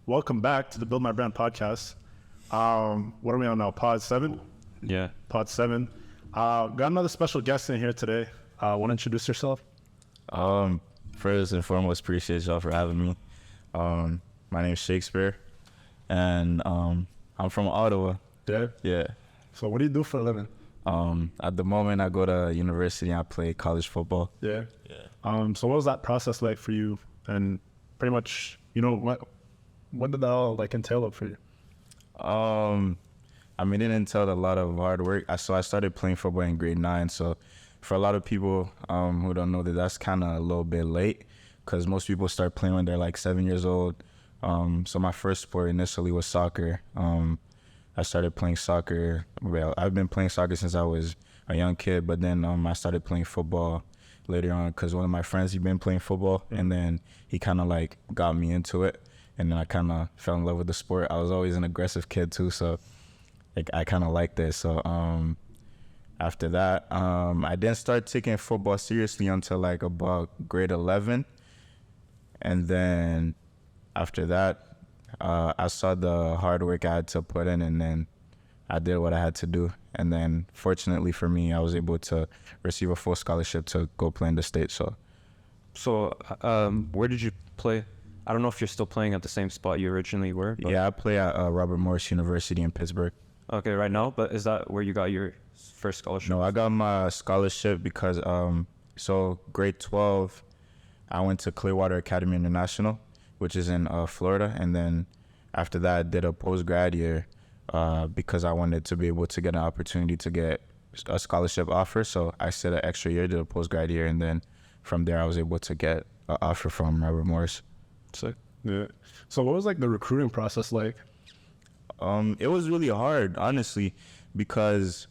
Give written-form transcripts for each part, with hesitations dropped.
welcome back to the Build My Brand podcast. What are we on now? Pod 7? Yeah. Pod 7. Got another special guest in here today. Want to introduce yourself? First and foremost, appreciate y'all for having me. My name's Shakespeare, and I'm from Ottawa. Yeah. Yeah. So what do you do for a living? At the moment, I go to university and I play college football. Yeah. So what was that process like for you? And pretty much, what did that all entail for you? I mean, it entailed a lot of hard work. So I started playing football in grade 9. So for a lot of people who don't know that's kind of a little bit late, because most people start playing when they're like 7 years old. So my first sport initially was soccer. I started playing soccer. Well, I've been playing soccer since I was a young kid, but then I started playing football later on because one of my friends, he'd been playing football, and then he kind of got me into it, and then I kind of fell in love with the sport. I was always an aggressive kid too, so I kind of liked it. So after that, I didn't start taking football seriously until about grade 11, and then after that, I saw the hard work I had to put in, and then I did what I had to do. And then fortunately for me, I was able to receive a full scholarship to go play in the States. So where did you play? I don't know if you're still playing at the same spot you originally were. But... Yeah, I play at Robert Morris University in Pittsburgh. Okay, right now? But is that where you got your first scholarship? No, I got my scholarship because, so grade 12, I went to Clearwater Academy International, which is in Florida. And then after that, I did a post-grad year because I wanted to be able to get an opportunity to get a scholarship offer. So I stayed an extra year, did a post-grad year, and then from there, I was able to get an offer from Robert Morris. Sick. Yeah. So what was the recruiting process like? It was really hard, honestly, because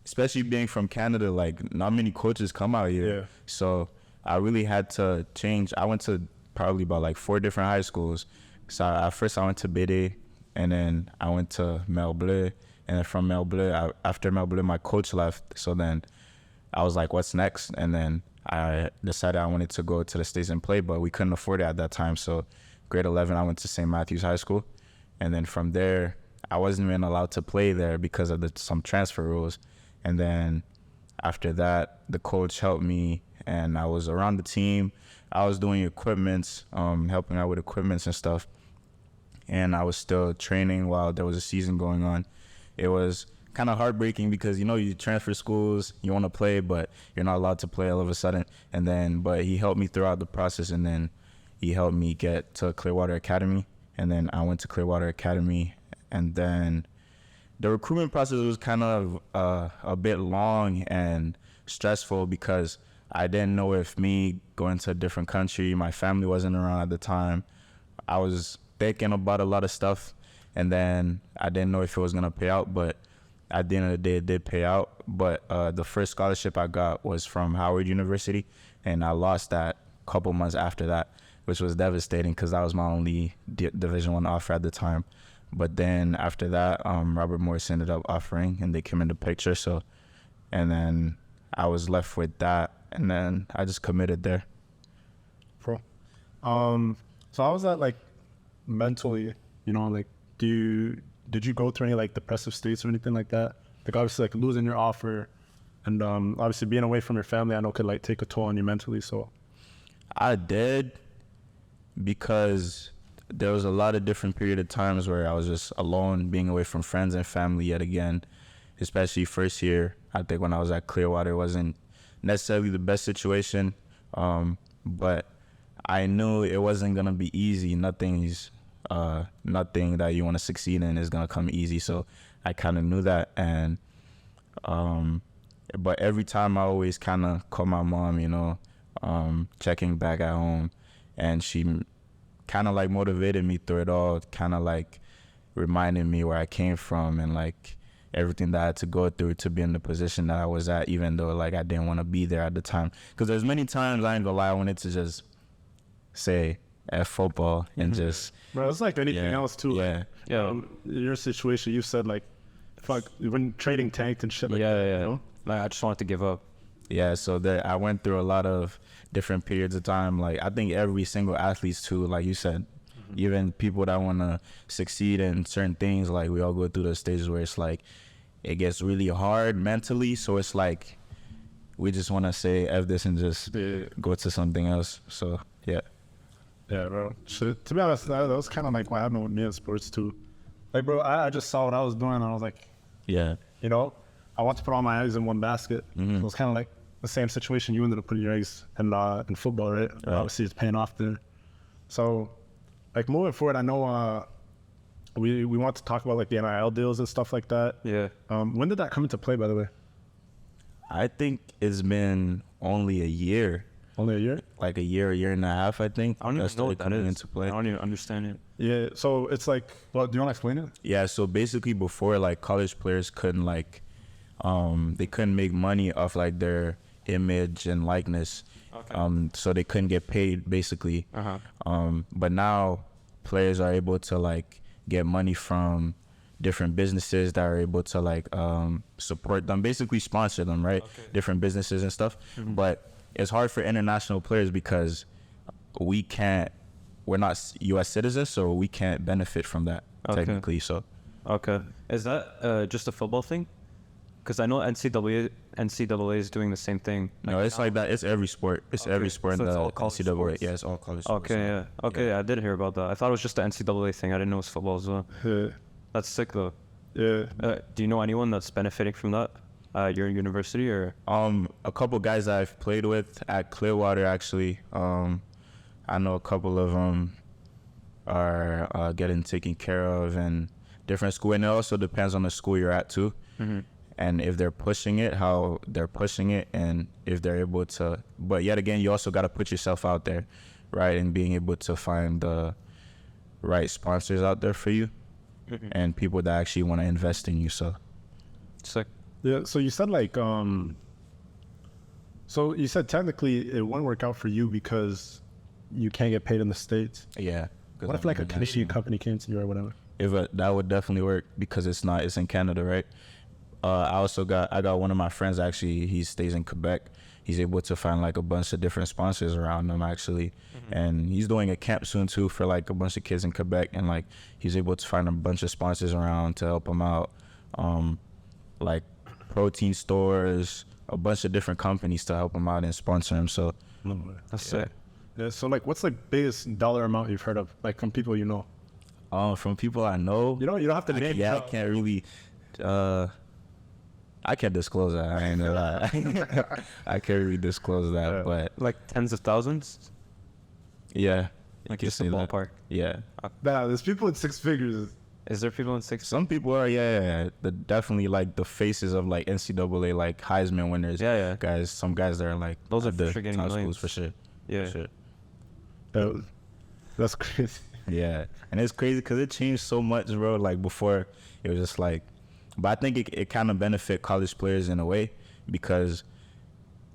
especially being from Canada, not many coaches come out here. Yeah. So I really had to change. I went to probably about 4 different high schools. So at first I went to BD, and then I went to Mel Bleu, and then from Mel Bleu, after Mel Bleu, my coach left. So then I was like, what's next? And then I decided I wanted to go to the States and play, but we couldn't afford it at that time. So grade 11, I went to St. Matthew's High School. And then from there, I wasn't even allowed to play there because of some transfer rules. And then after that, the coach helped me, and I was around the team. I was doing equipments, helping out with equipments and stuff. And I was still training while there was a season going on. It was kind of heartbreaking because, you transfer schools, you want to play, but you're not allowed to play all of a sudden. And then, but he helped me throughout the process, and then he helped me get to Clearwater Academy. And then I went to Clearwater Academy, and then the recruitment process was kind of a bit long and stressful because I didn't know if me going to a different country, my family wasn't around at the time. I was thinking about a lot of stuff, and then I didn't know if it was going to pay out, but at the end of the day, it did pay out. But the first scholarship I got was from Howard University, and I lost that a couple months after that, which was devastating because that was my only Division I offer at the time. But then after that, Robert Morris ended up offering, and they came in the picture. So, and then I was left with that, and then I just committed there. Bro. So how was that mentally? Did you go through any depressive states or anything like that? Obviously losing your offer, and obviously being away from your family, I know could take a toll on you mentally. So I did, because there was a lot of different period of times where I was just alone, being away from friends and family yet again, especially first year. I think when I was at Clearwater, it wasn't necessarily the best situation, but I knew it wasn't going to be easy. Nothing that you want to succeed in is going to come easy. So I kind of knew that. And, but every time I always kind of call my mom, checking back at home, and she kind of motivated me through it all, kind of reminding me where I came from and everything that I had to go through to be in the position that I was at, even though I didn't want to be there at the time. Because there's many times, I ain't gonna lie, I wanted to just say F football and just... Bro, it's anything else too. Yeah. In your situation, you said fuck, when trading tanked and shit that. I just wanted to give up. Yeah, so I went through a lot of different periods of time. I think every single athlete too, like you said, Even people that want to succeed in certain things, like we all go through those stages where it's like it gets really hard mentally. So it's like we just want to say F this and just go to something else. So yeah. Yeah, bro. So, to be honest, that was kind of like what happened with me in sports too. Like, bro, I just saw what I was doing and I was like, Yeah. you know, I want to put all my eggs in one basket. So it was kind of like the same situation you ended up putting your eggs in football, right? Obviously, it's paying off there. So, like, moving forward, I know we want to talk about like the NIL deals and stuff like that. Yeah. When did that come into play, by the way? I think it's been only a year. Only a year? Like a year and a half, I think. I don't even know what that is. Into play. I don't even understand it. Yeah, so it's like, well, do you want to explain it? Yeah, so basically before, like, college players couldn't, like, they couldn't make money off, like, their image and likeness. Okay. So they couldn't get paid, basically. But now players are able to, like, get money from different businesses that are able to, like, support them, basically sponsor them, right? Okay. Different businesses and stuff. But it's hard for international players because we're not U.S. citizens, so we can't benefit from that technically. So, okay, is that just a football thing? Because I know NCAA is doing the same thing. no, it's like that. It's every sport. It's every sport So in it's the all college NCAA. sports. Yeah, it's all college sports. Okay, yeah. Okay, yeah, I did hear about that. I thought it was just the NCAA thing. I didn't know it was football as well. Yeah. That's sick though. Yeah. Do you know anyone that's benefiting from that at your university or? A couple guys that I've played with at Clearwater, actually. I know a couple of them are getting taken care of in different school, and it also depends on the school you're at too. And if they're pushing it, how they're pushing it, and if they're able to. But yet again, you also got to put yourself out there, right? And being able to find the right sponsors out there for you, and people that actually want to invest in you. So, Sick. Yeah, so you said like, so you said technically it won't work out for you because you can't get paid in the States. yeah. What if like a Canadian company came to you or whatever? That would definitely work because it's in Canada, right? I got one of my friends, actually, he stays in Quebec. He's able to find like a bunch of different sponsors around him, actually. And he's doing a camp soon too for like a bunch of kids in Quebec, and like he's able to find a bunch of sponsors around to help him out. Like protein stores, a bunch of different companies to help him out and sponsor him. So That's sick. Yeah, so like what's the biggest dollar amount you've heard of, like from people you know? from people I know, You don't have to name I drop. can't really I can't disclose that. I ain't gonna lie. I can't really disclose that, Yeah. but Like tens of thousands? yeah, Like can just a say that. ballpark. Yeah. Nah, there's people in six figures. Is there people in six? Some people are, yeah. Definitely like the faces of like NCAA, like Heisman winners. Yeah. Guys, some guys that are like Those are at the for sure getting top schools millions. for sure. Yeah. For sure. That's crazy. Yeah, and it's crazy because it changed so much, bro. Like before, it was just like, but I think it kind of benefit college players in a way because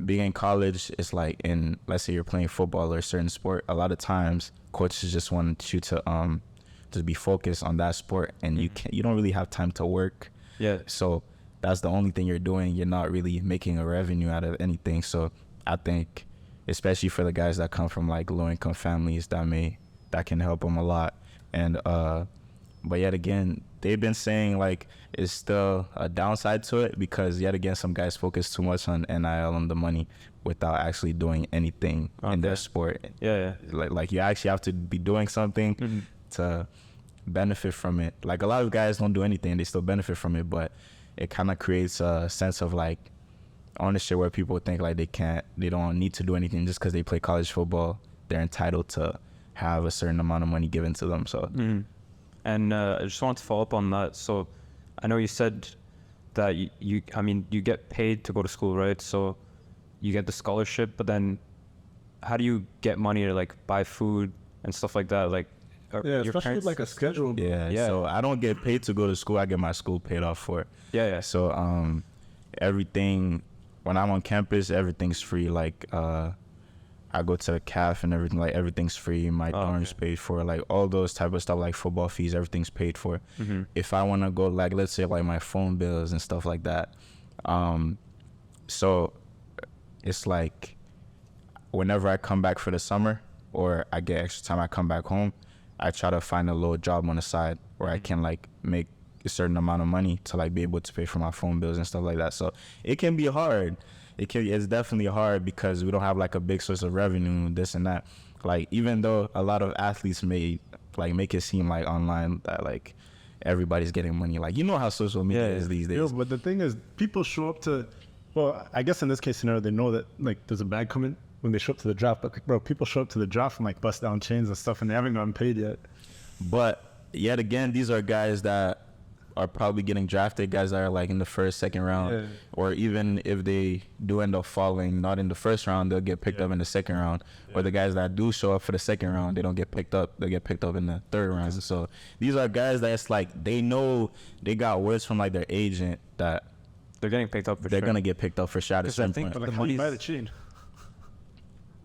being in college, it's like let's say you're playing football or a certain sport. A lot of times, coaches just want you to be focused on that sport, and you don't really have time to work. Yeah. So that's the only thing you're doing. You're not really making a revenue out of anything. So I think, especially for the guys that come from like low income families, that can help them a lot. And but yet again, they've been saying like it's still a downside to it because yet again some guys focus too much on NIL and the money without actually doing anything in their sport. Yeah. Like you actually have to be doing something to benefit from it. Like a lot of guys don't do anything, they still benefit from it, but it kind of creates a sense of like ownership where people think like they don't need to do anything just because they play college football. They're entitled to have a certain amount of money given to them. So And I just wanted to follow up on that. So I know you said that you get paid to go to school, right? So you get the scholarship, but then how do you get money to like buy food and stuff like that? Like, Yeah, your especially parents- with like a schedule. yeah. So I don't get paid to go to school. I get my school paid off for. Yeah. So everything, when I'm on campus, everything's free. Like I go to the CAF and everything, like everything's free. My dorm's paid for, like all those type of stuff, like football fees, everything's paid for. If I want to go, like let's say like my phone bills and stuff like that. So it's like whenever I come back for the summer or I get extra time, I come back home, I try to find a little job on the side where I can like make a certain amount of money to like be able to pay for my phone bills and stuff like that. So it can be hard. It's definitely hard because we don't have like a big source of revenue, this and that. Like, even though a lot of athletes may like make it seem like online that like everybody's getting money, like, you know how social media is these days. Yo, but the thing is, people show up to, well, I guess in this case scenario, they know that like there's a bag coming when they show up to the draft. But like, bro, people show up to the draft and like bust down chains and stuff, and they haven't gotten paid yet. But yet again, these are guys that are probably getting drafted, guys that are like in the first, second round, or even if they do end up falling not in the first round, they'll get picked up in the second round. Or the guys that do show up for the second round, they don't get picked up, they get picked up in the third round. So these are guys that it's like they know, they got words from like their agent that they're getting picked up for they're sure. gonna get picked up for shot at some point. But like, how do you buy the chain?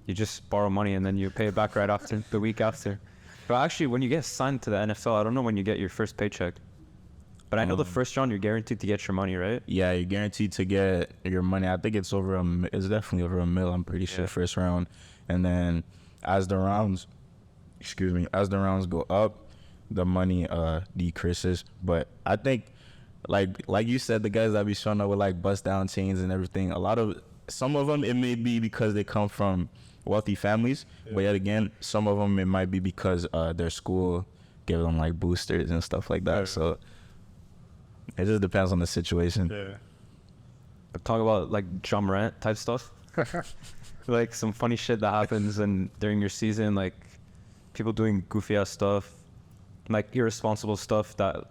You just borrow money and then you pay it back right after, the week after. But actually, when you get signed to the NFL, I don't know when you get your first paycheck. But I know the first round, you're guaranteed to get your money, right? Yeah, you're guaranteed to get your money. I think it's it's definitely over $1 million, I'm pretty sure, first round. And then as the rounds go up, the money decreases. But I think, like you said, the guys that be showing up with like bust down chains and everything, some of them, it may be because they come from wealthy families, but yet again, some of them, it might be because their school give them like boosters and stuff like that. So it just depends on the situation. But talk about like John Morant type stuff. Like some funny shit that happens during your season, like people doing goofy ass stuff, like irresponsible stuff that,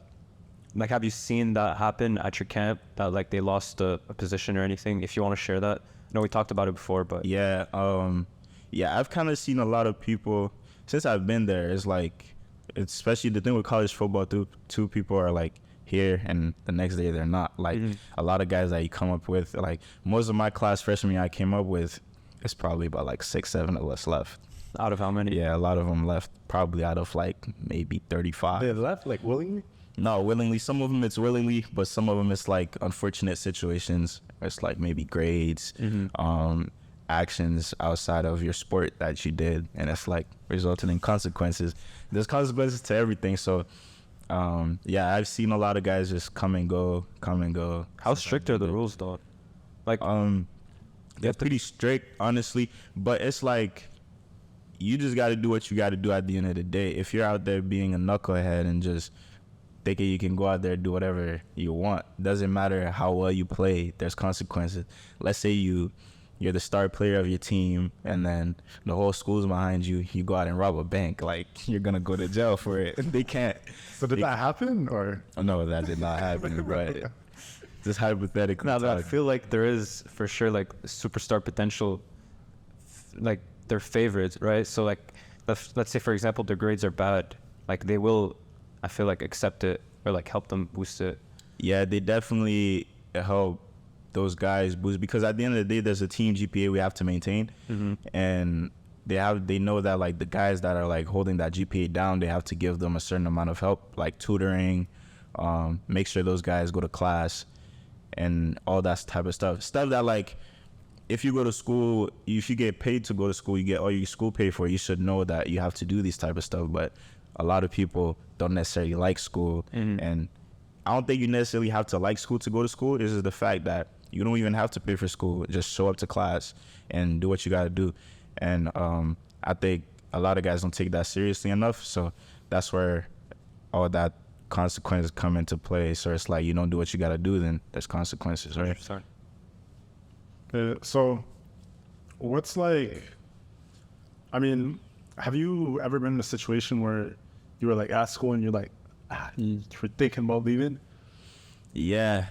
like, have you seen that happen at your camp, that like they lost a position or anything? If you want to share that. I know we talked about it before, but yeah, I've kind of seen a lot of people since I've been there. It's like, especially the thing with college football, two people are like here and the next day they're not. Like a lot of guys that you come up with, like most of my class freshman year I came up with, it's probably about like 6-7 of us left. Out of how many? Yeah, a lot of them left, probably out of like maybe 35. They left like willingly? No, willingly. Some of them it's willingly, but some of them it's like unfortunate situations. It's like maybe grades, actions outside of your sport that you did, and it's like resulting in consequences. There's consequences to everything. So I've seen a lot of guys just come and go. How strict are the rules though? Like they're pretty strict, honestly, but it's like you just got to do what you got to do at the end of the day. If you're out there being a knucklehead and just thinking you can go out there and do whatever you want, doesn't matter how well you play, there's consequences. Let's say you're the star player of your team and then the whole school's behind you, you go out and rob a bank, like you're gonna go to jail for it. They can't. So did that happen, or? No, that did not happen, but just hypothetically. Now that I feel like there is for sure like superstar potential, like they're favorites, right? So like let's say for example their grades are bad, like they will, I feel like, accept it or like help them boost it. Yeah, they definitely help those guys boost, because at the end of the day there's a team GPA we have to maintain, and they know that like the guys that are like holding that GPA down, they have to give them a certain amount of help, like tutoring, make sure those guys go to class and all that type of stuff that like if you go to school, if you get paid to go to school, you get all your school paid for, you should know that you have to do these type of stuff. But a lot of people don't necessarily like school, and I don't think you necessarily have to like school to go to school. This is the fact that you don't even have to pay for school. Just show up to class and do what you got to do. And I think a lot of guys don't take that seriously enough. So that's where all that consequences come into play. So it's like you don't do what you got to do, then there's consequences, right? Sorry. So what's like, I mean, have you ever been in a situation where you were like at school and you're like, you were thinking about leaving? Yeah.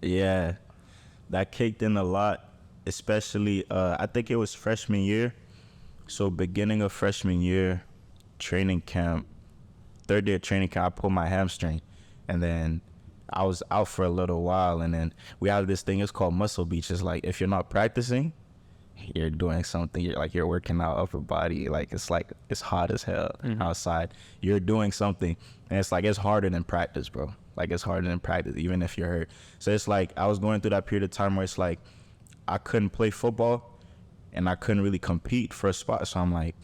That kicked in a lot, especially, I think it was freshman year. So beginning of freshman year, training camp, third day of training camp, I pulled my hamstring. And then I was out for a little while. And then we have this thing, it's called muscle beach. It's like if you're not practicing, you're doing something. You're working out upper body. Like it's hot as hell outside. You're doing something. And it's like it's harder than practice, bro. Like it's harder than practice, even if you're hurt. So it's like I was going through that period of time where it's like I couldn't play football and I couldn't really compete for a spot. So I'm like,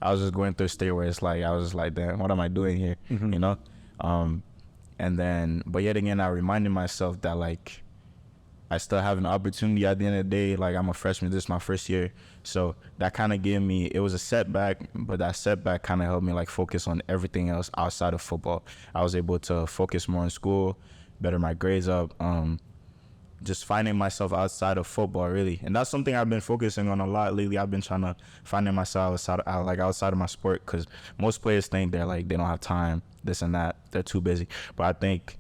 I was just going through a state where it's like, I was just like, damn, what am I doing here? You know? And then, but yet again, I reminded myself that like, I still have an opportunity at the end of the day. Like, I'm a freshman, this is my first year. So that kind of gave me, it was a setback, but that setback kind of helped me like focus on everything else outside of football. I was able to focus more in school, better my grades up, just finding myself outside of football, really. And that's something I've been focusing on a lot lately. I've been trying to finding myself outside of my sport, because most players think they're like, they don't have time, this and that, they're too busy. But I think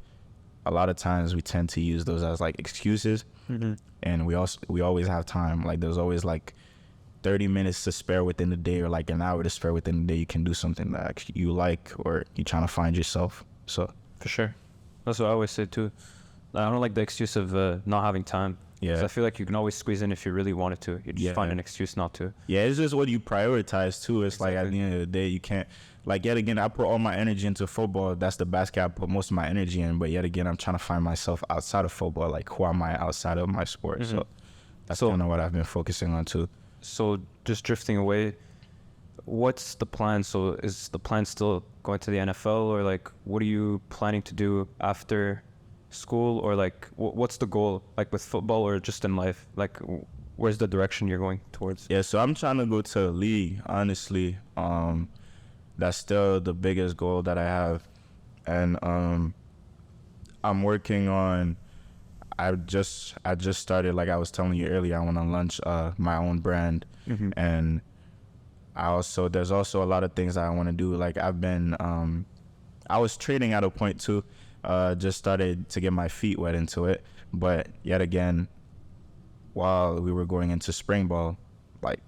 a lot of times we tend to use those as like excuses, and we always have time. Like, there's always like 30 minutes to spare within the day, or like an hour to spare within the day. You can do something that you like, or you're trying to find yourself. So For sure. That's what I always say too. I don't like the excuse of not having time. Yeah. 'Cause I feel like you can always squeeze in if you really wanted to. You just find an excuse not to. Yeah, it's just what you prioritize too. It's like at the end of the day, you can't, like, yet again, I put all my energy into football. That's the basket I put most of my energy in. But yet again, I'm trying to find myself outside of football. Like, who am I outside of my sport? So that's kind of what I've been focusing on too. So just drifting away, what's the plan? So is the plan still going to the NFL, or like, what are you planning to do after school, or like, what's the goal, like with football or just in life? Like, where's the direction you're going towards? Yeah, so I'm trying to go to the league, honestly. That's still the biggest goal that I have. And I'm working on, I just started, like I was telling you earlier, I want to launch my own brand. And there's also a lot of things that I want to do. Like, I've been, I was trading at a point too, just started to get my feet wet into it. But yet again, while we were going into spring ball, like,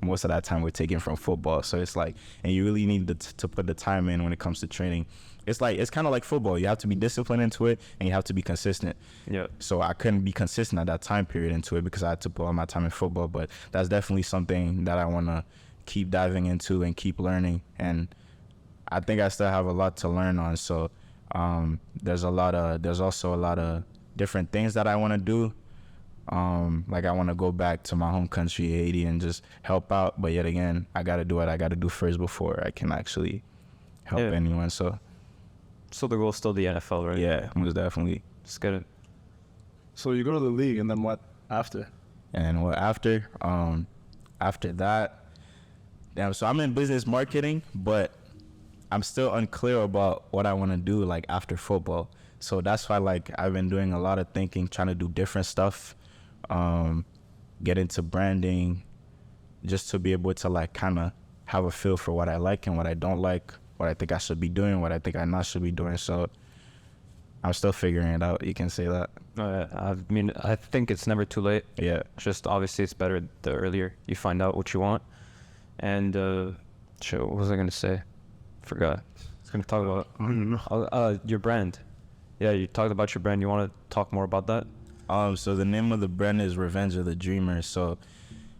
most of that time we're taking from football. So it's like, and you really need to put the time in when it comes to training. It's like, it's kind of like football. You have to be disciplined into it, and you have to be consistent. Yeah. So I couldn't be consistent at that time period into it, because I had to put all my time in football. But that's definitely something that I want to keep diving into and keep learning. And I think I still have a lot to learn on. So there's also a lot of different things that I want to do. Like, I want to go back to my home country, Haiti, and just help out. But yet again, I got to do what I got to do first before I can actually help anyone. So the goal is still the NFL, right? yeah, most definitely. Just get it. So you go to the league, and then what after? And what after? After that, so I'm in business marketing, but I'm still unclear about what I want to do, like, after football. So that's why, like, I've been doing a lot of thinking, trying to do different stuff, get into branding, just to be able to, like, kind of have a feel for what I like and what I don't like, what I think I should be doing, what I think I not should be doing. So I'm still figuring it out. You can say that. I mean, I think it's never too late. Yeah. Just obviously it's better the earlier you find out what you want. And what was I going to say? Forgot. I was going to talk about your brand. Yeah, you talked about your brand. You want to talk more about that? So the name of the brand is Revenge of the Dreamer. So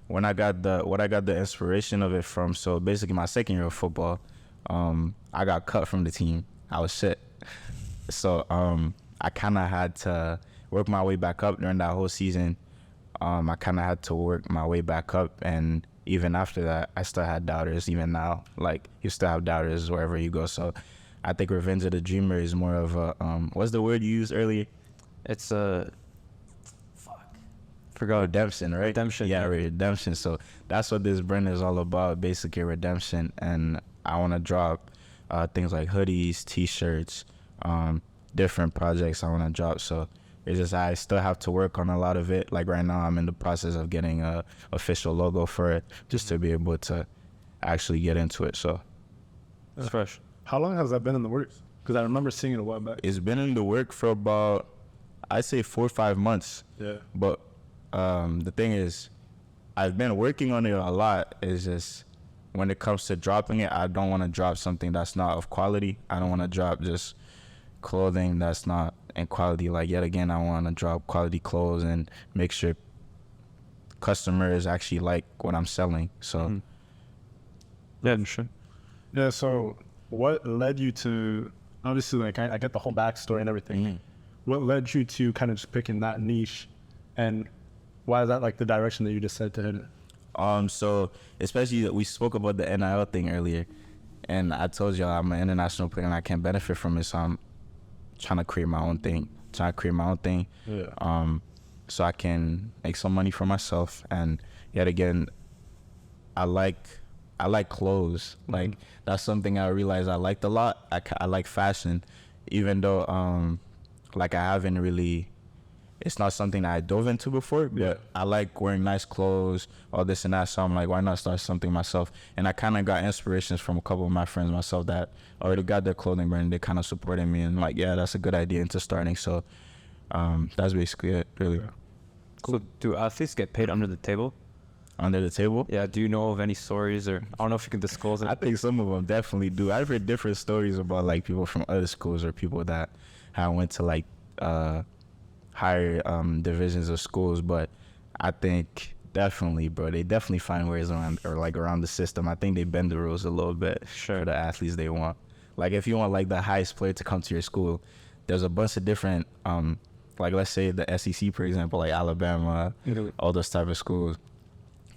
when I got the inspiration of it from, so basically my second year of football, I got cut from the team. I was shit. So I kind of had to work my way back up during that whole season. I kind of had to work my way back up, and even after that, I still had doubters. Even now, like, you still have doubters wherever you go. So I think Revenge of the Dreamer is more of a, what's the word you used earlier? It's forgot. Redemption, right? Redemption. Yeah, redemption. So that's what this brand is all about, basically redemption. And I want to drop things like hoodies, T-shirts, different projects I want to drop. So it's just, I still have to work on a lot of it. Like, right now, I'm in the process of getting a official logo for it, just to be able to actually get into it. So it's fresh. How long has that been in the works? Because I remember seeing it a while back. It's been in the work for about, I'd say 4 or 5 months. Yeah. But the thing is, I've been working on it a lot. It's just, when it comes to dropping it, I don't want to drop something that's not of quality. I don't want to drop just clothing that's not in quality. Like, yet again, I want to drop quality clothes and make sure customers actually like what I'm selling. So Yeah, sure. Yeah, so what led you to, obviously, like, I get the whole backstory and everything. What led you to kind of just picking that niche, and why is that, like, the direction that you just said to hit it? So especially we spoke about the NIL thing earlier, and I told y'all I'm an international player and I can't benefit from it, so I'm trying to create my own thing. Yeah. So I can make some money for myself. And yet again, I like clothes. Like that's something I realized I liked a lot. I like fashion, even though like I haven't really. It's not something that I dove into before, but I like wearing nice clothes, all this and that. So I'm like, why not start something myself? And I kind of got inspirations from a couple of my friends myself that already got their clothing brand. They kind of supported me and like, yeah, that's a good idea into starting. So that's basically it, really. Yeah. So do athletes get paid under the table? Under the table? Yeah. Do you know of any stories, or I don't know if you can disclose it? I think some of them definitely do. I've heard different stories about like people from other schools or people that have went to like higher divisions of schools, but I think definitely, bro, they definitely find ways around the system. I think they bend the rules a little bit for the athletes they want. Like if you want like the highest player to come to your school, there's a bunch of different like let's say the SEC, for example, like Alabama, all those type of schools.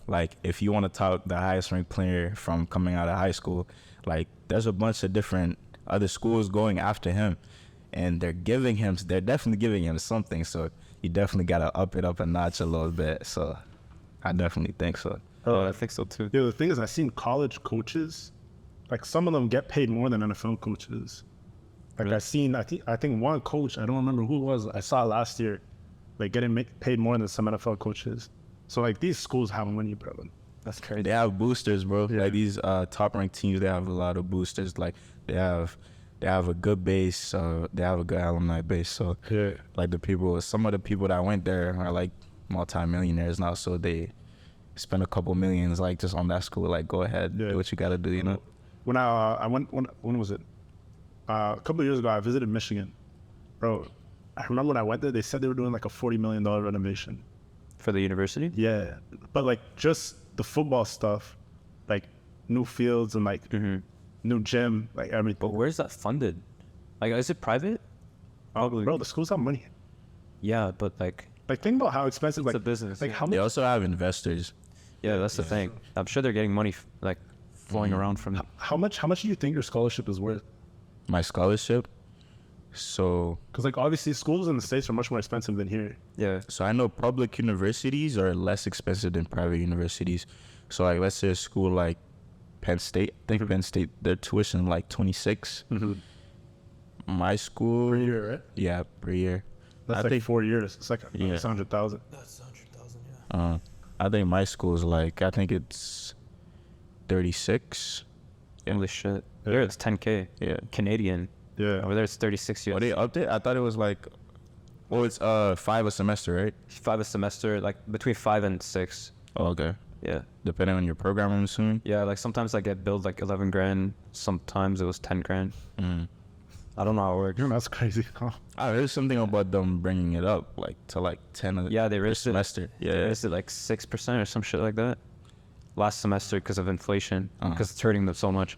Like if you want to talk the highest ranked player from coming out of high school, like there's a bunch of different other schools going after him. And they're definitely giving him something. So you definitely got to up it up a notch a little bit. So I definitely think so. Oh, I think so too. Yeah, the thing is, I've seen college coaches, like some of them get paid more than NFL coaches. Like Really? I think one coach, I don't remember who it was, I saw last year, like getting paid more than some NFL coaches. So like these schools have money, bro. That's crazy. They have boosters, bro. Yeah. Like these top ranked teams, they have a lot of boosters. Like they have a good base. They have a good alumni base. So Yeah. like some of the people that went there are like multi-millionaires now. So they spend a couple millions like just on that school. Like go ahead, do what you got to do, you know? When I went, when was it? A couple of years ago, I visited Michigan. Bro, I remember when I went there, they said they were doing like a $40 million renovation. For the university? Yeah. But like just the football stuff, like new fields and like new gym, like everything. But where's that funded? Like, is it private? Probably. Bro, the schools have money. Yeah, but like Think about how expensive it's like a business. Like Yeah. how They much? also have investors. Yeah, that's the thing. I'm sure they're getting money like flowing around from. How much do you think your scholarship is worth? My scholarship. So Because like obviously schools in the States are much more expensive than here. Yeah. I know public universities are less expensive than private universities. So like let's say a school like Penn State. I think Penn State, their tuition like 26. My school Per year, right? Yeah, per year. That's I like think 4 years. It's like Yeah. 100,000. That's 100,000. Yeah. I think my school's like I think it's 36. Holy shit. Here it's 10K. Yeah. Canadian. Yeah. Over there it's 36 US. Oh, they upped it? I thought it was like it's $5 a semester, right? 5 a semester, like between 5 and 6. Oh, okay. Yeah. Depending on your program, I'm assuming. Yeah, like sometimes I get billed like 11 grand. Sometimes it was 10 grand. I don't know how it works. That's crazy. Huh? I heard something about them bringing it up like to like 10 Yeah, they per raised it. semester. They Yeah. raised it like 6% or some shit like that. Last semester because of inflation. Uh-huh. Because it's hurting them so much.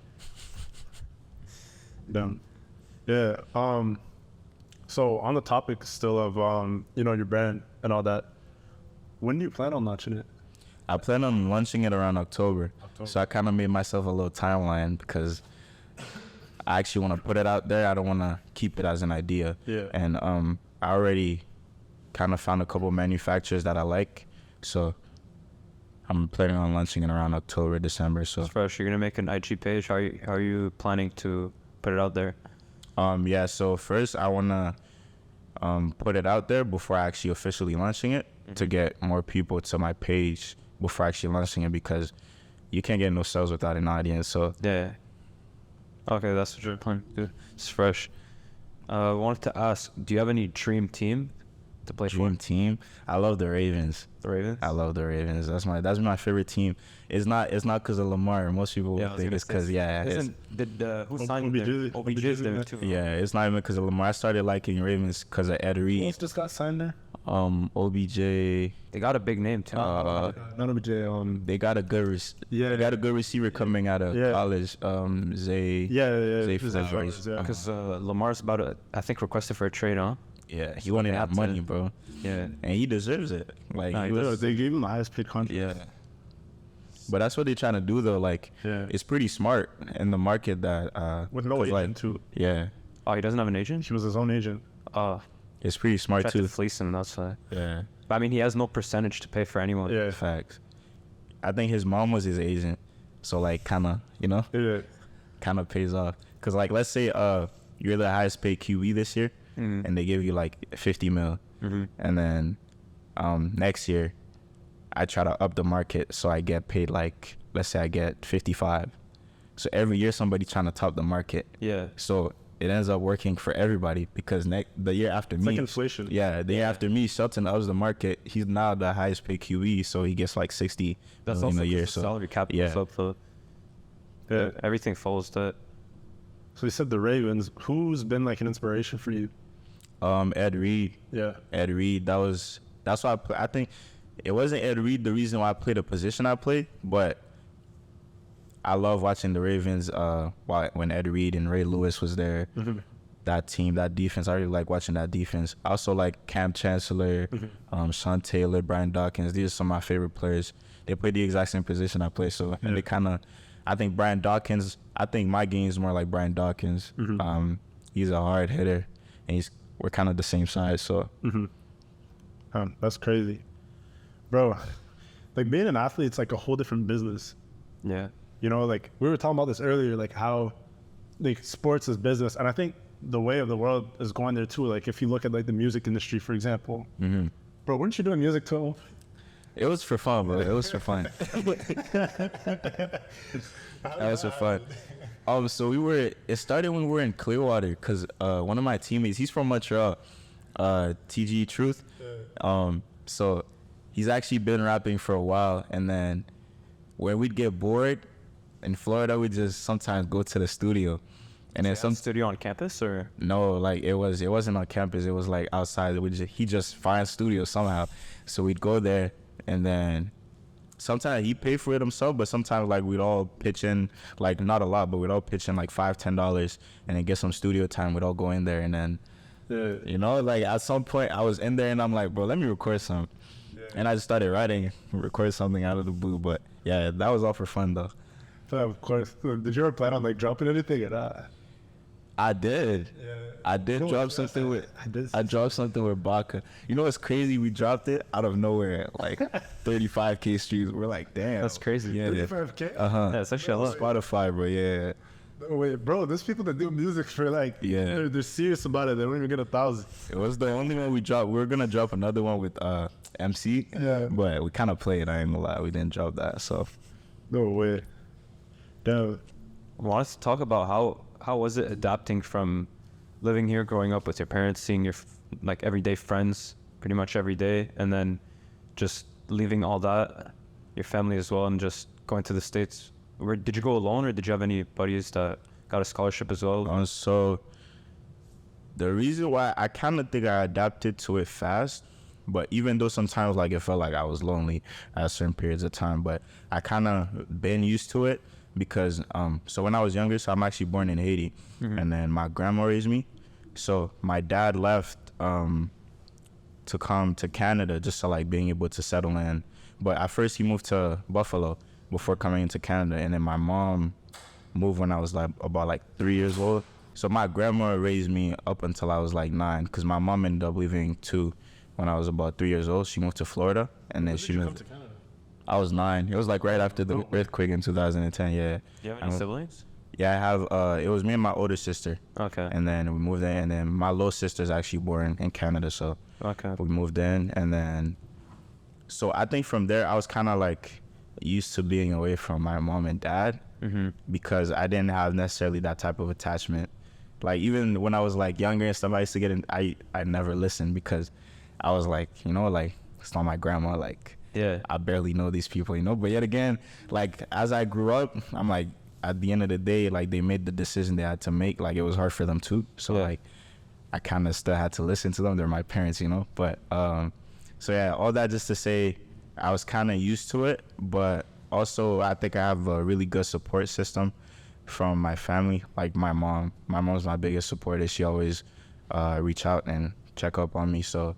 Damn. Yeah. So on the topic still of your brand and all that, when do you plan on launching it? I plan on launching it around October. So I kind of made myself a little timeline because I actually want to put it out there. I don't want to keep it as an idea. Yeah. And I already kind of found a couple manufacturers that I like. So I'm planning on launching it around October, December. So It's fresh. You're gonna make an IG page. How are you planning to put it out there? yeah, so first I want to put it out there before I actually officially launching it to get more people to my page before actually launching it, because you can't get no sales without an audience. So Yeah. Okay, that's what you're planning to do. It's fresh. I wanted to ask, do you have any dream team to play dream for? team, I love the Ravens. The Ravens? I love the Ravens. That's my favorite team. It's not because of Lamar. Most people Yeah, I was think gonna it's say, because who signed OBJ. there? OBJ's there too. yeah, it's not even because of Lamar. I started liking Ravens because of Ed Who Reed. else just got signed there? OBJ. They got a big name too. Not OBJ. They got a good Yeah. they got a good receiver coming out of Yeah. college. Zay. Yeah. Zay Who's Flowers. that? Yeah. Because Lamar's about to, I think, requested for a trade, huh? Yeah, he So wanted they that have to- money, bro, Yeah. and he deserves it. Like Nah, he he was, does. They gave him the highest paid contract. yeah. But that's what they're trying to do though. Like, it's pretty smart in the market that with no agent like, too. Yeah. Oh, he doesn't have an agent? He was his own agent. It's pretty smart Tried too. to fleece him, that's why. Yeah. But I mean, he has no percentage to pay for anyone. Yeah. Facts. I think his mom was his agent, so like kind of, you know, kind of pays off. Cause like let's say you're the highest paid QB this year, and they give you like 50 mil, and then next year I try to up the market so I get paid like, let's say I get 55. So every year somebody trying to top the market. Yeah. So it ends up working for everybody because the year after It's me, like inflation. Yeah, the year after me, Shelton ups the market. He's now the highest paid QB, so he gets like 60 That's million also a year. the So salary cap yeah. goes up, so everything follows that. So you said the Ravens. Who's been like an inspiration for you? Ed Reed. Yeah. Ed Reed. That's why I think it wasn't Ed Reed the reason why I played the position I played, but I love watching the Ravens when Ed Reed and Ray Lewis was there. That team, that defense, I really like watching that defense. I also like Cam Chancellor, Sean Taylor, Brian Dawkins. These are some of my favorite players. They play the exact same position I play, so and they kind of, I think Brian Dawkins, I think my game is more like Brian Dawkins. He's a hard hitter, and we're kind of the same size, so. That's crazy. Bro, like being an athlete, it's like a whole different business. Yeah. You know, like we were talking about this earlier, like how like sports is business. And I think the way of the world is going there too. Like if you look at like the music industry, for example, bro, weren't you doing music too? It was for fun, bro. It was for fun. That was for fun. So it started when we were in Clearwater because one of my teammates, he's from Montreal, TG Truth. So he's actually been rapping for a while. And then when we'd get bored in Florida, we'd just sometimes go to the studio. And then some studio on campus or? No, like it wasn't on campus. It was like outside. He just finds studios somehow. So we'd go there, and then sometimes he paid for it himself, but sometimes like we'd all pitch in, like not a lot, but we'd all pitch in like $5-10 and then get some studio time. We'd all go in there, and then you know, like at some point I was in there and I'm like, bro, let me record some. And I just started writing, record something out of the blue. But yeah, that was all for fun though. Of course. Did you ever plan on like dropping anything? I did. Yeah. I dropped something with Baca. You know what's crazy? We dropped it out of nowhere, like 35K streams. We're like, damn. That's crazy. Yeah. 35K? Yeah, it's actually a lot. Spotify, bro. Yeah. No, wait, bro, there's people that do music for like, they're serious about it. They don't even get 1,000. It was the only one we dropped. We were going to drop another one with MC. Yeah. But we kind of played, I ain't gonna lie. We didn't drop that, so. No way. Damn. I wanted to talk about how was it adapting from living here, growing up with your parents, seeing your like everyday friends pretty much every day, and then just leaving all that, your family as well, and just going to the States. Did you go alone, or did you have any buddies that got a scholarship as well? So the reason why I kind of think I adapted to it fast, but even though sometimes like it felt like I was lonely at certain periods of time, but I kind of been used to it because so when I was younger, so I'm actually born in Haiti, and then my grandma raised me. So my dad left to come to Canada just to like being able to settle in. But at first he moved to Buffalo before coming into Canada, and then my mom moved when I was like about like 3 years old. So my grandma raised me up until I was like 9, because my mom ended up leaving too when I was about 3 years old. She moved to Florida, and then she moved. I was 9. It was like right after the earthquake in 2010. Yeah. Do you have any siblings? Yeah, I have. It was me and my older sister. Okay. And then we moved in, and then my little sister's actually born in Canada, so we moved in, and then so I think from there I was kind of like used to being away from my mom and dad, because I didn't have necessarily that type of attachment. Like even when I was like younger and stuff, I used to get in. I never listened because I was like, you know, like it's not my grandma. Like I barely know these people, you know. But yet again, like as I grew up, I'm like, at the end of the day, like they made the decision they had to make. Like it was hard for them too. So like I kind of still had to listen to them. They're my parents, you know. But so yeah, all that just to say, I was kind of used to it. But also I think I have a really good support system from my family. Like my mom. My mom's my biggest supporter. She always reach out and check up on me. So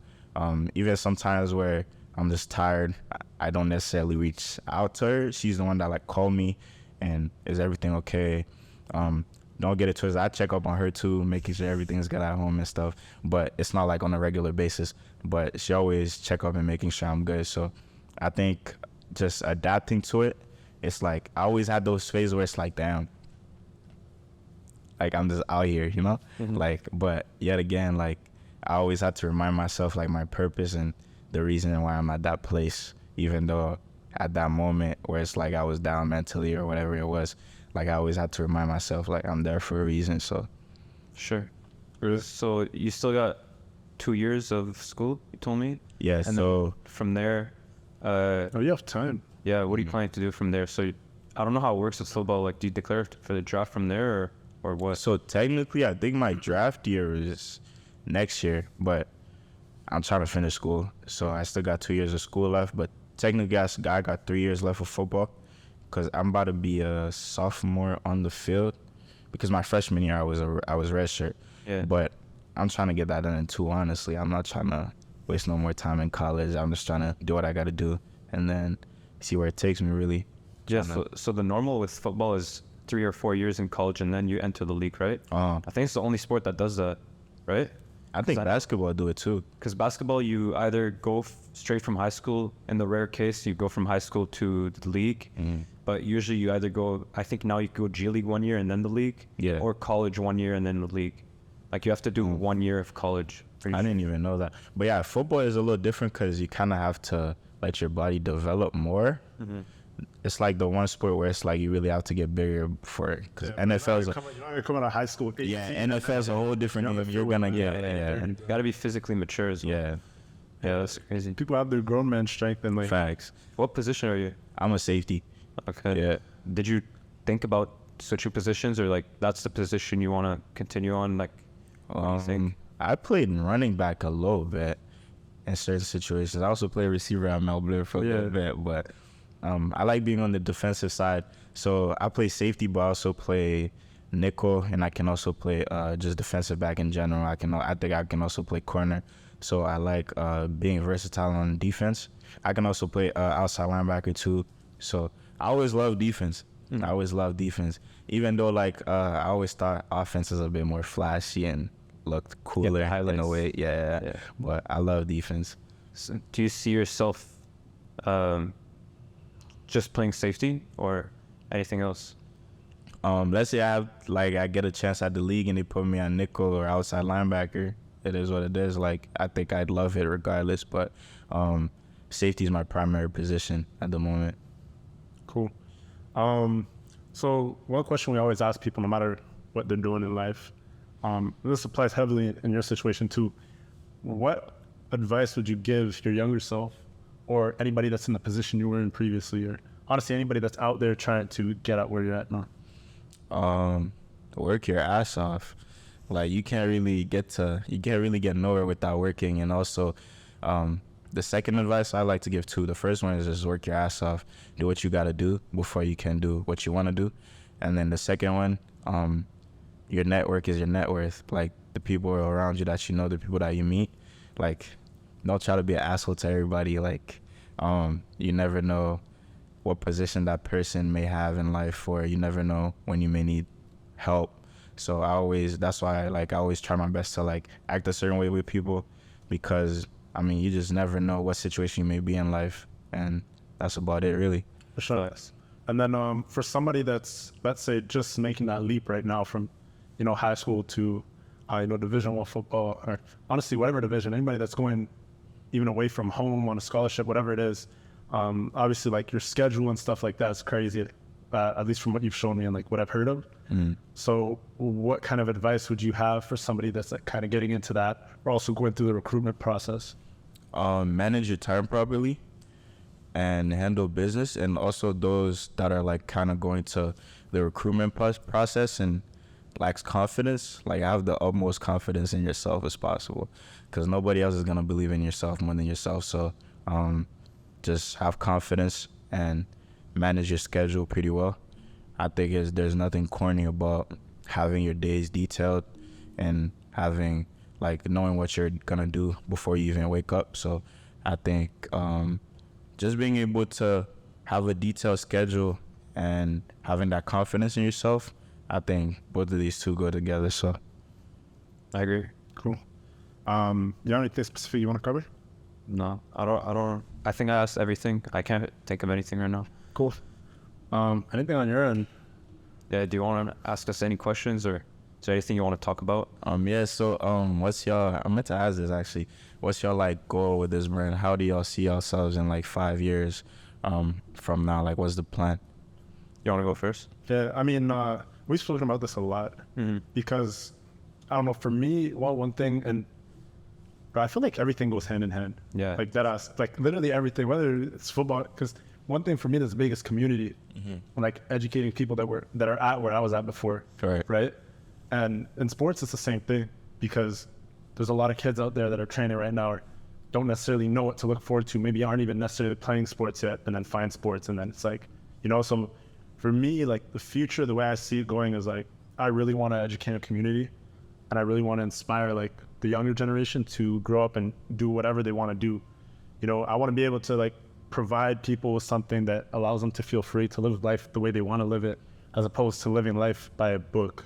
even sometimes where I'm just tired, I don't necessarily reach out to her. She's the one that like called me and is everything okay? Don't get it twisted. I check up on her too, making sure everything's good at home and stuff. But it's not like on a regular basis. But she always check up and making sure I'm good. So I think just adapting to it, it's like I always had those phases where it's like, damn, like I'm just out here, you know? Like, but yet again, like I always had to remind myself like my purpose and the reason why I'm at that place, even though at that moment where it's like I was down mentally or whatever it was, like I always had to remind myself like I'm there for a reason. So Sure. So you still got 2 years of school, you told me? yeah, And so then from there, Oh, you have time. yeah, what are you planning to do from there? So I don't know how it works with football. Like, do you declare for the draft from there or what? so technically I think my draft year is next year, but I'm trying to finish school. So I still got 2 years of school left, but technically I got 3 years left of football because I'm about to be a sophomore on the field because my freshman year I was redshirt. Yeah. But I'm trying to get that done in 2, honestly. I'm not trying to waste no more time in college. I'm just trying to do what I got to do and then see where it takes me, really. Yeah, so the normal with football is 3 or 4 years in college and then you enter the league, right? I think it's the only sport that does that, right? I think basketball do it too. Because basketball, you either go straight from high school. In the rare case, you go from high school to the league. But usually you either go, I think now you go G League 1 year and then the league. Yeah. Or college 1 year and then the league. Like you have to do 1 year of college. I didn't even know that. But yeah, football is a little different because you kind of have to let your body develop more. It's like the one sport where it's like you really have to get bigger for it. Because NFL is you're not gonna come out of high school. With 8 yeah, feet. NFL is a whole different game. You're gonna get You got to be physically mature as well. yeah. Yeah, that's crazy. People have their grown man strength and like Facts. What position are you? I'm a safety. Okay. Yeah. Did you think about switching positions or like that's the position you want to continue on? Like, what do you think? I played running back a little bit in certain situations. I also played receiver at Mel Bleu for a little bit, but I like being on the defensive side. So I play safety, but I also play nickel, and I can also play just defensive back in general. I think I can also play corner. So I like being versatile on defense. I can also play outside linebacker too. So I always love defense. I always love defense, even though like I always thought offense is a bit more flashy and looked cooler in a way. Yeah. But I love defense. So do you see yourself just playing safety or anything else? Let's say I get a chance at the league and they put me on nickel or outside linebacker. It is what it is. Like I think I'd love it regardless, but safety is my primary position at the moment. Cool. So one question we always ask people, no matter what they're doing in life, this applies heavily in your situation too. What advice would you give your younger self or anybody that's in the position you were in previously, or honestly anybody that's out there trying to get out where you're at now? Work your ass off. Like you can't really get nowhere without working. And also, the second advice I like to give too, the first one is just work your ass off. Do what you got to do before you can do what you want to do. And then the second one, your network is your net worth. Like the people around you that you know, the people that you meet, like don't try to be an asshole to everybody. Like, you never know what position that person may have in life, or you never know when you may need help. So that's why I always try my best to like act a certain way with people, because I mean, you just never know what situation you may be in life, and that's about it really. For sure. And then for somebody that's, let's say, just making that leap right now from, high school to, Division I football, or honestly, whatever division, anybody that's going even away from home on a scholarship, whatever it is, obviously like your schedule and stuff like that is crazy, at least from what you've shown me and like what I've heard of. So what kind of advice would you have for somebody that's like kind of getting into that, or also going through the recruitment process? Manage your time properly and handle business, and also those that are like kind of going to the recruitment process and lacks confidence, like have the utmost confidence in yourself as possible, because nobody else is going to believe in yourself more than yourself. So just have confidence and manage your schedule pretty well. I think there's nothing corny about having your days detailed and having like knowing what you're gonna do before you even wake up. So I think just being able to have a detailed schedule and having that confidence in yourself, I think both of these two go together. So I agree. Cool. You have anything specific you want to cover? No, I don't. I think I asked everything. I can't think of anything right now. Cool. Anything on your end? Yeah. Do you want to ask us any questions, or is there anything you want to talk about? yeah. So what's y'all? I meant to ask this actually. What's y'all like goal with this brand? How do y'all see yourselves in like 5 years from now? Like, what's the plan? You want to go first? Yeah, I mean, we've spoken about this a lot because I don't know. For me, one thing, but I feel like everything goes hand in hand. Yeah. Like like literally everything, whether it's football. Because one thing for me that's big is community, like educating people that are at where I was at before. Right. And in sports, it's the same thing because there's a lot of kids out there that are training right now or don't necessarily know what to look forward to. Maybe aren't even necessarily playing sports yet, and then find sports, and then it's like, so for me, like the future, the way I see it going is like I really want to educate a community, and I really want to inspire like the younger generation to grow up and do whatever they want to do. I want to be able to like provide people with something that allows them to feel free to live life the way they want to live it, as opposed to living life by a book.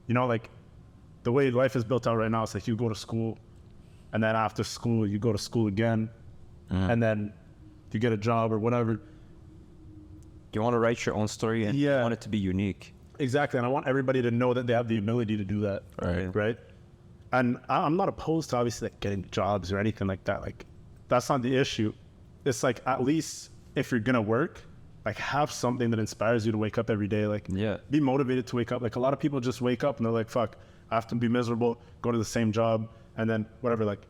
Like the way life is built out right now, it's like you go to school, and then after school you go to school again, and then you get a job or whatever. You want to write your own story, and you want it to be unique. Exactly, and I want everybody to know that they have the ability to do that. Right. And I'm not opposed to obviously like getting jobs or anything like that. Like that's not the issue. It's like at least if you're gonna work, like have something that inspires you to wake up every day. Like be motivated to wake up. Like a lot of people just wake up and they're like, fuck, I have to be miserable, go to the same job, and then whatever. Like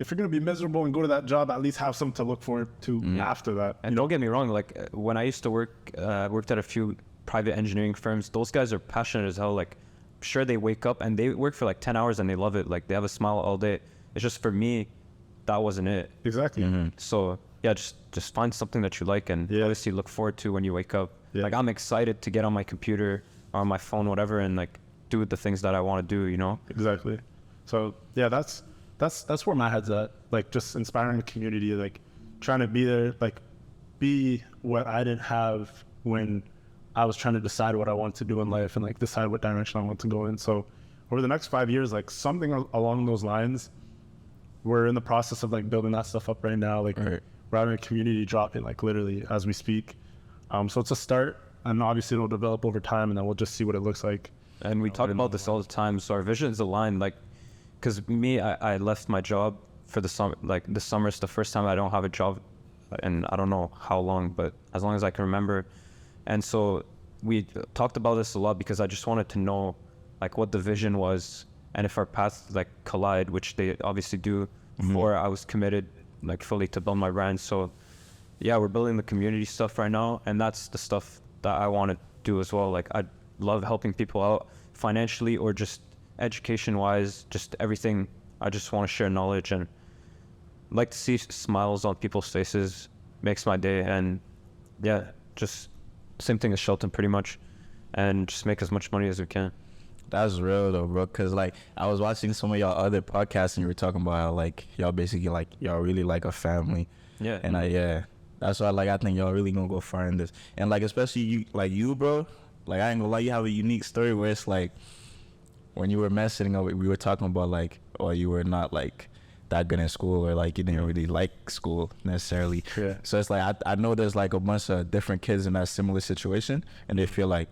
if you're gonna be miserable and go to that job, at least have something to look forward to after that. And don't get me wrong, like when I used to worked at a few private engineering firms, those guys are passionate as hell. Like sure, they wake up and they work for like 10 hours and they love it. Like they have a smile all day. It's just for me, that wasn't it. Exactly. So yeah, just find something that you like and obviously look forward to when you wake up. Like I'm excited to get on my computer or on my phone, whatever, and like do the things that I want to do, Exactly. So yeah, that's where my head's at. Like just inspiring the community, like trying to be there, like be what I didn't have when I was trying to decide what I want to do in life and like decide what direction I want to go in. So over the next 5 years, like something along those lines, we're in the process of like building that stuff up right now. Like we're having a community drop it like literally as we speak. So it's a start, and obviously it'll develop over time, and then we'll just see what it looks like. And we talk about this all the time. So our visions align, like, because me, I left my job for the summer. Like this summer is the first time I don't have a job, and I don't know how long, but as long as I can remember. And so we talked about this a lot because I just wanted to know like what the vision was and if our paths like collide, which they obviously do. Before I was committed like fully to build my brand. So yeah, we're building the community stuff right now, and that's the stuff that I want to do as well. Like I love helping people out financially or just education wise, just everything. I just want to share knowledge and like to see smiles on people's faces makes my day. And yeah, just same thing as Shelton pretty much, and just make as much money as we can. That's real though, bro. Cause like I was watching some of y'all other podcasts and you were talking about how like y'all basically like y'all really like a family. Yeah. And that's why like I think y'all really gonna go far in this. And like especially you, bro. Like I ain't gonna lie, you have a unique story where it's like when you were messing up, we were talking about like, or you were not like that good in school, or like you didn't really like school necessarily. Yeah. So it's like I know there's like a bunch of different kids in that similar situation, and they feel like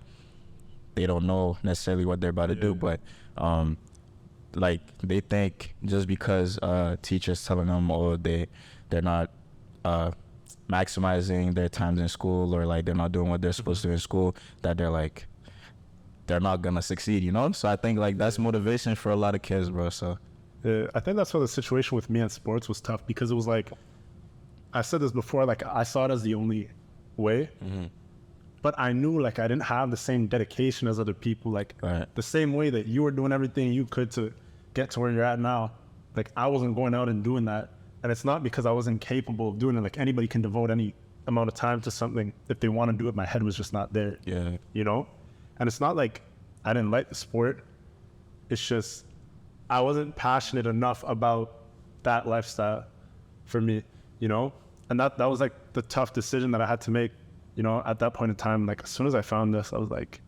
they don't know necessarily what they're about to do, but like they think just because teachers telling them, oh, they're not maximizing their times in school, or like they're not doing what they're supposed to do in school, that they're not gonna succeed, you know? So I think like that's motivation for a lot of kids, bro. So I think that's why the situation with me in sports was tough, because it was like, I said this before, like I saw it as the only way, but I knew like I didn't have the same dedication as other people, like the same way that you were doing everything you could to get to where you're at now. Like I wasn't going out and doing that. And it's not because I wasn't capable of doing it. Like anybody can devote any amount of time to something if they want to do it. My head was just not there. Yeah. You know? And it's not like I didn't like the sport. It's just I wasn't passionate enough about that lifestyle for me. you know, and that was like the tough decision that I had to make, you know, at that point in time. Like as soon as I found this, I was like,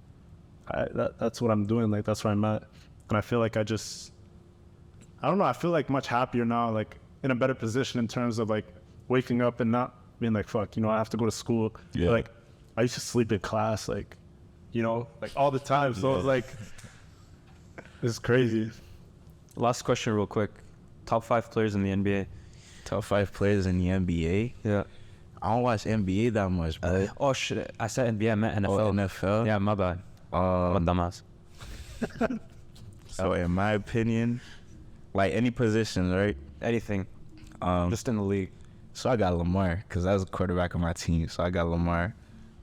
that's what I'm doing. Like that's where I'm at, and I feel like I don't know. I feel like much happier now, like in a better position in terms of like waking up and not being like, fuck, you know, I have to go to school. Yeah. Like I used to sleep in class, like, you know, like all the time. So it was like, it's crazy. Last question, real quick. Top 5 players in the NBA. Top 5 players in the NBA. Yeah. I don't watch NBA that much, bro. Oh shit! I said NBA. I meant NFL. Oh, NFL. Yeah, my bad. What dumbass. So in my opinion, like any position, right? Anything. Just in the league. So I got Lamar because that was the quarterback of my team. So I got Lamar.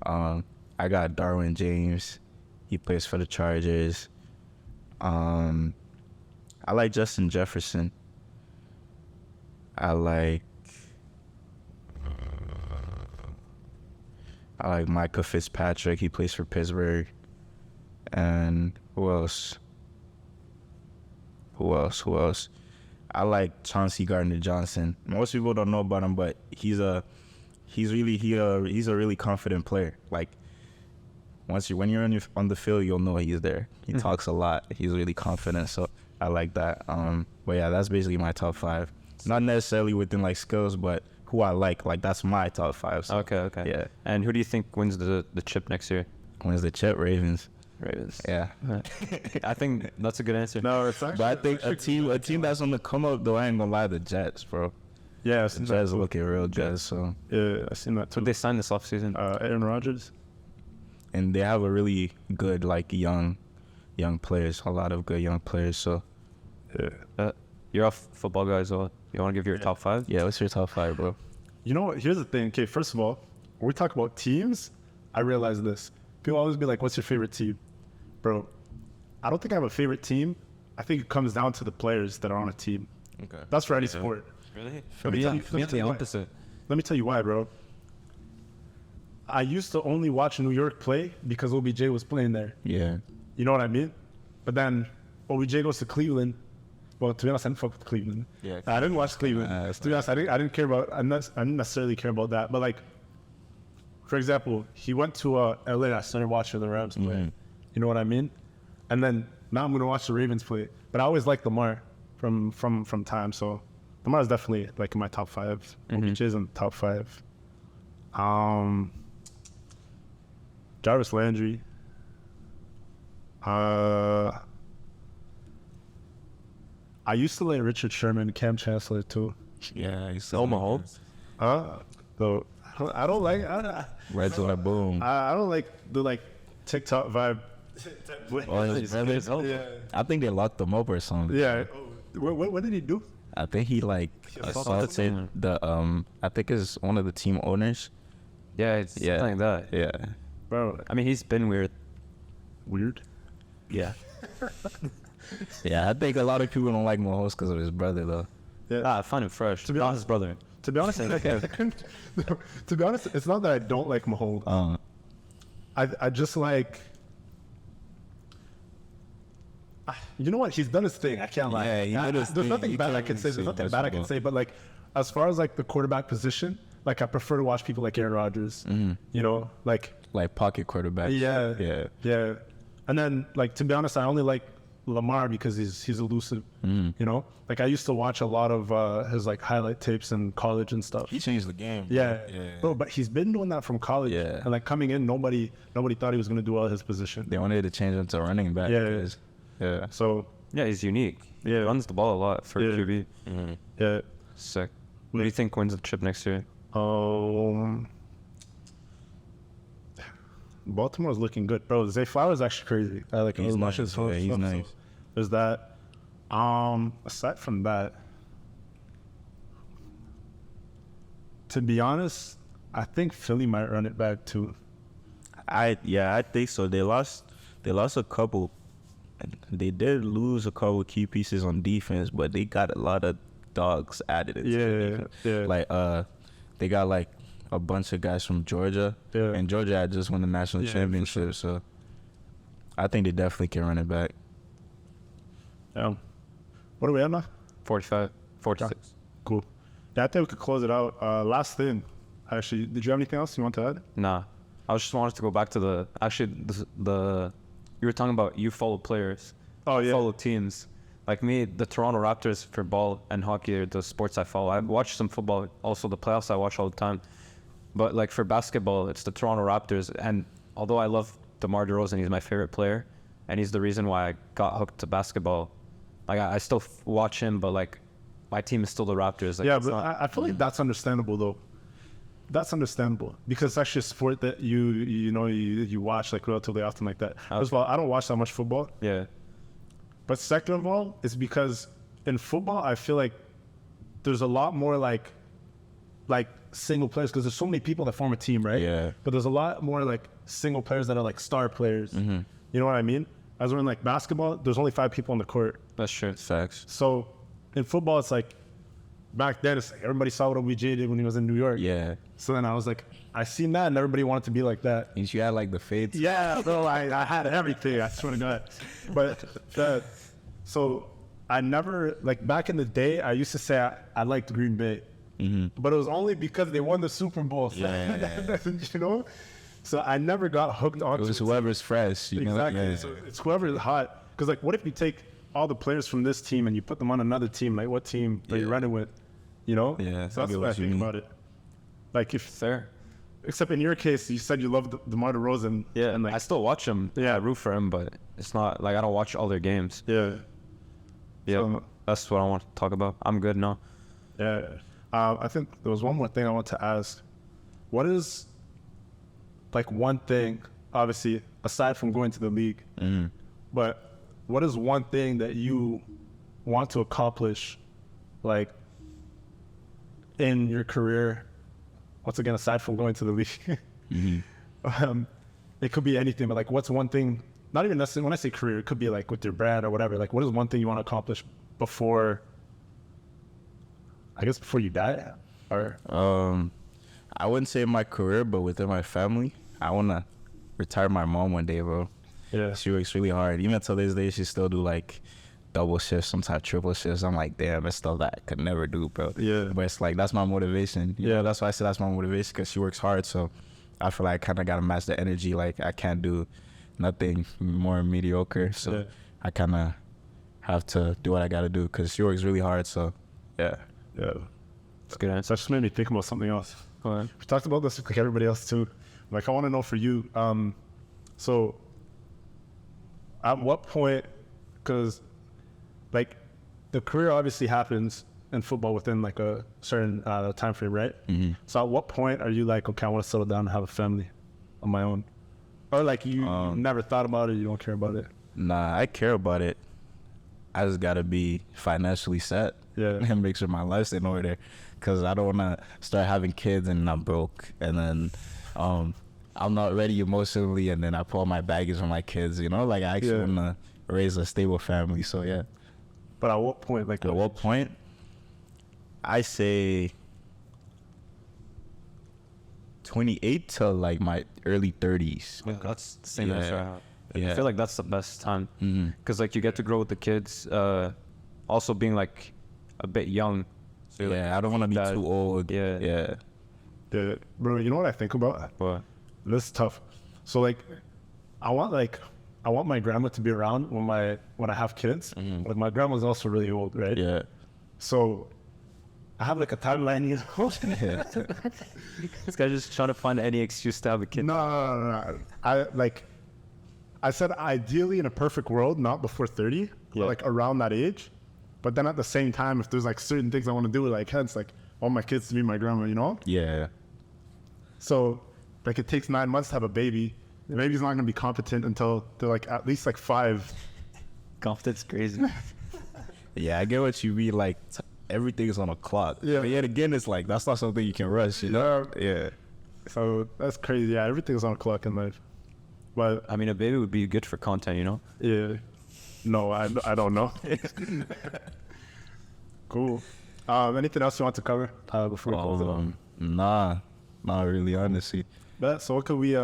I got Darwin James. He plays for the Chargers. I like Justin Jefferson. I like Micah Fitzpatrick. He plays for Pittsburgh. And who else? I like Chauncey Gardner-Johnson. Most people don't know about him, but he's a really confident player. Like when you're on the field, you'll know he's there. He talks a lot. He's really confident. So I like that. But yeah, that's basically my top 5. Not necessarily within like skills, but who I like that's my top 5. So, Okay. yeah. And who do you think wins the chip next year? Wins the chip? Ravens. Yeah. I think that's a good answer. No, it's actually. But I think a team that's on the come up though, I ain't gonna lie, the Jets, bro. Yeah, The Jets looking real Jets. So yeah, I seen that too. But they signed this offseason. Aaron Rodgers. and they have a really good like young players, a lot of good young players. So Yeah. You're off football guys, so you want to give your top 5? yeah, what's your top 5, bro? You know what? Here's the thing. Okay, first of all, when we talk about teams, I realize this. People always be like, "What's your favorite team?" Bro, I don't think I have a favorite team. I think it comes down to the players that are on a team. Okay. That's for any sport. Really? Let me tell you- let me tell you why. opposite. Let me tell you why, bro. I used to only watch New York play because OBJ was playing there. Yeah. You know what I mean? But then OBJ goes to Cleveland. Well, to be honest, I didn't fuck with Cleveland. Yeah. I didn't watch Cleveland. To be honest, I didn't care about. I didn't necessarily care about that. But like, for example, he went to LA. I started watching the Rams play. Mhm. You know what I mean? And then now I'm gonna watch the Ravens play. But I always liked Lamar from time. So Lamar is definitely like in my top 5. OBJ is in the top 5. Jarvis Landry. I used to like Richard Sherman, Cam Chancellor too. Yeah. He's Mahomes? So I don't like Red Zone boom. I don't like the like TikTok vibe. Yeah. I think they locked him up or something. Yeah. What did he do? I think he like assaulted the I think it's one of the team owners. Yeah, it's Yeah. something like that. Yeah. Bro, I mean, he's been weird. weird. Yeah. Yeah, I think a lot of people don't like Mahomes because of his brother though. Yeah. I find him fresh. To be Not honest- his brother. To be honest, to be honest, it's not that I don't like Mahomes. I just like. You know what? He's done his thing. I can't lie. Yeah, he did his There's thing. nothing You bad I can't can say. really There's say nothing bad I can basketball. say. But like, as far as like the quarterback position, like I prefer to watch people like Aaron Rodgers. You know, like Pocket quarterback. yeah, Yeah. yeah. And then like to be honest, I only like Lamar because he's elusive. You know, like I used to watch a lot of his like highlight tapes in college and stuff. He changed the game. Yeah, Yeah. bro. But he's been doing that from college. Yeah. And like coming in, nobody thought he was gonna do well at his position. They wanted to change him to running back. Yeah, 'cause- Yeah. So Yeah, he's unique. Yeah. He runs the ball a lot for Yeah. QB. yeah. Sick. Who do you think wins the chip next year? Baltimore's looking good, bro. Zay Flowers is actually crazy. I like him He's as much nice. as Yeah, he's so nice. There's that. Aside from that, to be honest, I think Philly might run it back too. I think so. They lost a couple. They did lose a couple key pieces on defense, but they got a lot of dogs added into the defense. Yeah. Like they got like a bunch of guys from Georgia. Yeah. And Georgia had just won the national Yeah, for championship, sure. so I think they definitely can run it back. Yeah. What are we at now? 45, 46. Cool. Yeah, I think we could close it out. Last thing, actually, did you have anything else you want to add? Nah, I just wanted to go back to the you were talking about you follow players. Oh, yeah. Follow teams. Like me, the Toronto Raptors for ball and hockey are the sports I follow. I watch some football, also the playoffs I watch all the time. But like for basketball, it's the Toronto Raptors. And although I love DeMar DeRozan, he's my favorite player, and he's the reason why I got hooked to basketball. Like I still watch him, but like my team is still the Raptors. Like, Yeah, but I feel like that's understandable though. That's understandable because it's actually a sport that you watch like relatively often like that. First of all, I don't watch that much football. Yeah. But second of all, it's because in football, I feel like there's a lot more like single players because there's so many people that form a team, right? Yeah. But there's a lot more like single players that are like star players. You know what I mean? As we're in like basketball, there's only 5 people on the court. That's true. Facts. So in football, it's like back then, it's like everybody saw what OBJ did when he was in New York. Yeah. So then I was like, I seen that, and everybody wanted to be like that. And you had like the fades. Yeah, bro, I had everything. I swear to God. But so I never like back in the day. I used to say I liked Green Bay, but it was only because they won the Super Bowl. Yeah. You know. So I never got hooked on. It was whoever's fresh. You know? Exactly. Yeah. So it's whoever's hot. Because like, what if you take all the players from this team and you put them on another team? Like, what team are you running with? You know? Yeah, So I that's get what I what you think mean. about it. Like if Fair. except in your case, you said you loved DeMar DeRozan. Yeah, And like, I still watch him. Yeah, I root for him, but it's not like I don't watch all their games. yeah. Yeah, So- that's what I want to talk about. I'm good now. Yeah. I think there was one more thing I want to ask. What is like one thing, obviously, aside from going to the league, but what is one thing that you want to accomplish, like, in your career? Once again, aside from going to the league, it could be anything, but like, what's one thing, not even necessarily, when I say career, it could be like with your brand or whatever. Like, what is one thing you want to accomplish before, I guess, before you die? Or I wouldn't say my career, but within my family, I wanna retire my mom one day, bro. yeah, She works really hard. Even till this day, she still do like double shifts, sometimes triple shifts. I'm like, damn, it's stuff that I could never do, bro. Yeah. But it's like, that's my motivation. You know, that's why I said that's my motivation, because she works hard. So I feel like I kind of got to match the energy. Like, I can't do nothing more mediocre. So Yeah. I kind of have to do what I got to do, because she works really hard. So, yeah. yeah. It's a good So answer. that just made me think about something else. Go ahead. We talked about this with like everybody else too. Like, I want to know for you, so at what point, because like the career obviously happens in football within like a certain time frame, right? So at what point are you like, okay, I want to settle down and have a family on my own? Or like you never thought about it, you don't care about it? Nah, I care about it. I just got to be financially set. Yeah. And make sure my life's in order, because I don't want to start having kids and I'm broke, and then I'm not ready emotionally, and then I pull my baggage on my kids, you know? Like, I actually Yeah. want to raise a stable family. So, yeah. But at what point, like, At what point? I say 28 to like my early 30s. Yeah, that's the same Yeah. answer I have. I Yeah. feel like that's the best time. Mhm. Because like you get to grow with the kids, also being like a bit young. So you're, Yeah, I don't want to be that- too old. yeah. Yeah. the, bro, you know what I think about? But This is tough. So like, I want my grandma to be around when I have kids. Like, my grandma's also really old, right? Yeah. So I have like a timeline, you know? this guy's just trying to find any excuse to have a kid. No. I said ideally in a perfect world, not before 30, Yeah. like around that age. But then at the same time, if there's like certain things I want to do, like hence, like I want my kids to be my grandma, you know? Yeah. So like it takes 9 months to have a baby. The baby's not gonna be competent until they're like at least like 5. Confidence crazy. Yeah, I get what you mean. Like, everything is on a clock. Yeah. But yet again, it's like, that's not something you can rush, you know? Yeah. So that's crazy. Yeah, everything's on a clock in life. But I mean, a baby would be good for content, you know? yeah, no, I don't know. Cool. Anything else you want to cover before we close it off? Nah, not really, honestly. So what could we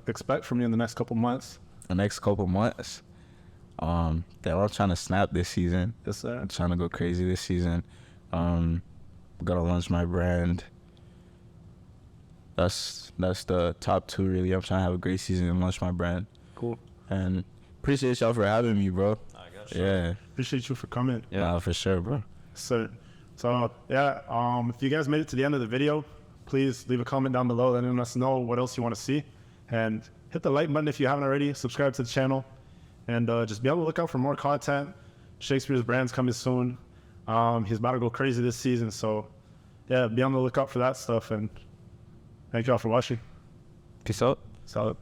expect from you in the next couple months? The next couple months, they're all trying to snap this season. Yes, sir. I'm trying to go crazy this season. gonna launch my brand. That's the top 2 really. I'm trying to have a great season and launch my brand. Cool. And appreciate y'all for having me, bro. I got you. Yeah. Appreciate you for coming. Yeah. Nah, for sure, bro. So yeah, if you guys made it to the end of the video, please leave a comment down below letting us know what else you want to see. And hit the like button if you haven't already. Subscribe to the channel. And just be on the lookout for more content. Shakespeare's brand's coming soon. He's about to go crazy this season. So yeah, be on the lookout for that stuff. And thank y'all for watching. Peace out. Solid.